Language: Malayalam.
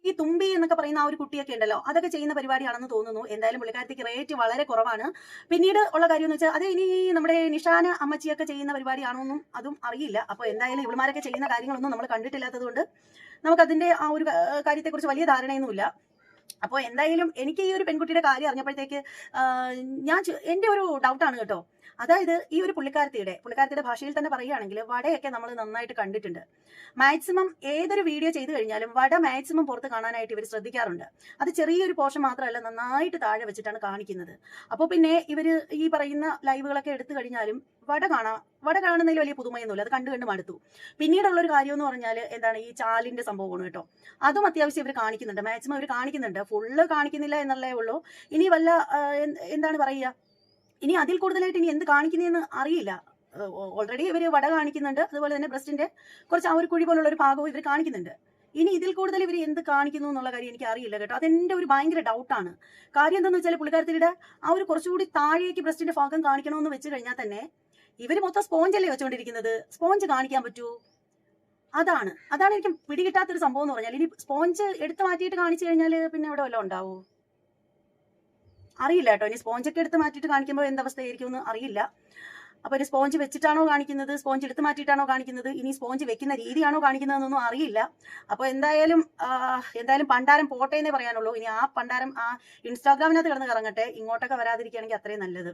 ഈ തുമ്പി എന്നൊക്കെ പറയുന്ന ആ ഒരു കുട്ടിയൊക്കെ ഉണ്ടല്ലോ, അതൊക്കെ ചെയ്യുന്ന പരിപാടിയാണെന്ന് തോന്നുന്നു. എന്തായാലും പുള്ളിക്കാരത്തേക്ക് റേറ്റ് വളരെ കുറവാണ്. പിന്നീട് ഉള്ള കാര്യം എന്ന് വെച്ചാൽ അത് ഇനി നമ്മുടെ നിഷാന അമ്മച്ചിയൊക്കെ ചെയ്യുന്ന പരിപാടിയാണോന്നും അതും അറിയില്ല. അപ്പൊ എന്തായാലും ഇവളുമാരൊക്കെ ചെയ്യുന്ന കാര്യങ്ങളൊന്നും നമ്മൾ കണ്ടിട്ടില്ലാത്തത് കൊണ്ട് നമുക്കതിന്റെ ആ ഒരു കാര്യത്തെക്കുറിച്ച് വലിയ ധാരണയൊന്നുമില്ല. അപ്പോൾ എന്തായാലും എനിക്ക് ഈ ഒരു പെൺകുട്ടിയുടെ കാര്യം അറിഞ്ഞപ്പോഴത്തേക്ക് എന്റെ ഒരു ഡൗട്ടാണ് കേട്ടോ. അതായത് ഈ ഒരു പുള്ളിക്കാരത്തിയുടെ ഭാഷയിൽ തന്നെ പറയുകയാണെങ്കിൽ വടയൊക്കെ നമ്മൾ നന്നായിട്ട് കണ്ടിട്ടുണ്ട്. മാക്സിമം ഏതൊരു വീഡിയോ ചെയ്തു കഴിഞ്ഞാലും വട മാക്സിമം പുറത്ത് കാണാനായിട്ട് ഇവർ ശ്രദ്ധിക്കാറുണ്ട്. അത് ചെറിയൊരു പോർഷൻ മാത്രമല്ല, നന്നായിട്ട് താഴെ വെച്ചിട്ടാണ് കാണിക്കുന്നത്. അപ്പോൾ പിന്നെ ഇവര് ഈ പറയുന്ന ലൈവുകളൊക്കെ എടുത്തു കഴിഞ്ഞാലും വട കാണുന്നതിൽ വലിയ പുതുമയൊന്നുമില്ല. അത് കണ്ടു മടുത്തു. പിന്നീടുള്ള ഒരു കാര്യം എന്ന് പറഞ്ഞാൽ എന്താണ്, ഈ ചാലിന്റെ സംഭവമാണ് കേട്ടോ. അതും അത്യാവശ്യം ഇവർ കാണിക്കുന്നുണ്ട്, മാക്സിമം ഇവർ കാണിക്കുന്നുണ്ട്. ഫുള്ള് കാണിക്കുന്നില്ല എന്നുള്ളേ ഉള്ളൂ. ഇനി വല്ല എന്താണ് പറയുക, ഇനി അതിൽ കൂടുതലായിട്ട് ഇനി എന്ത് കാണിക്കുന്നതെന്ന് അറിയില്ല. ഓൾറെഡി ഇവര് വട കാണിക്കുന്നുണ്ട്, അതുപോലെ തന്നെ ബ്രസ്റ്റിന്റെ കുറച്ച് ആ ഒരു കുഴി പോലുള്ള ഒരു ഭാഗവും ഇവർ കാണിക്കുന്നുണ്ട്. ഇനി ഇതിൽ കൂടുതൽ ഇവർ എന്ത് കാണിക്കുന്നു എന്നുള്ള കാര്യം എനിക്ക് അറിയില്ല കേട്ടോ. അതെന്റെ ഒരു ഭയങ്കര ഡൗട്ടാണ്. കാര്യം എന്താണെന്ന് വെച്ചാൽ പുള്ളിക്കാരത്തിയുടെ ആ ഒരു കുറച്ചുകൂടി താഴേക്ക് ബ്രസ്റ്റിന്റെ ഭാഗം കാണിക്കണമെന്ന് വെച്ച് കഴിഞ്ഞാൽ തന്നെ ഇവര് മൊത്തം സ്പോഞ്ചല്ലേ വെച്ചുകൊണ്ടിരിക്കുന്നത്. സ്പോഞ്ച് കാണിക്കാൻ പറ്റൂ? അതാണ് എനിക്ക് പിടികിട്ടാത്തൊരു സംഭവം എന്ന് പറഞ്ഞാൽ. ഇനി സ്പോഞ്ച് എടുത്തു മാറ്റിയിട്ട് കാണിച്ചു കഴിഞ്ഞാൽ പിന്നെ ഇവിടെ വല്ലതും ഉണ്ടാവോ അറിയില്ല കേട്ടോ. ഇനി സ്പോഞ്ചൊക്കെ എടുത്ത് മാറ്റിയിട്ട് കാണിക്കുമ്പോൾ എന്തവസ്ഥയായിരിക്കും എന്ന് അറിയില്ല. അപ്പൊ ഇനി സ്പോഞ്ച് വെച്ചിട്ടാണോ കാണിക്കുന്നത്, സ്പോഞ്ച് എടുത്ത് മാറ്റിയിട്ടാണോ കാണിക്കുന്നത്, ഇനി സ്പോഞ്ച് വെക്കുന്ന രീതിയാണോ കാണിക്കുന്നതെന്നൊന്നും അറിയില്ല. അപ്പൊ എന്തായാലും പണ്ടാരം പോട്ടെ എന്നേ പറയാനുള്ളൂ. ഇനി ആ പണ്ടാരം ആ ഇൻസ്റ്റാഗ്രാമിനകത്ത് കിടന്ന് കറങ്ങട്ടെ, ഇങ്ങോട്ടൊക്കെ വരാതിരിക്കുകയാണെങ്കിൽ അത്രയും നല്ലത്.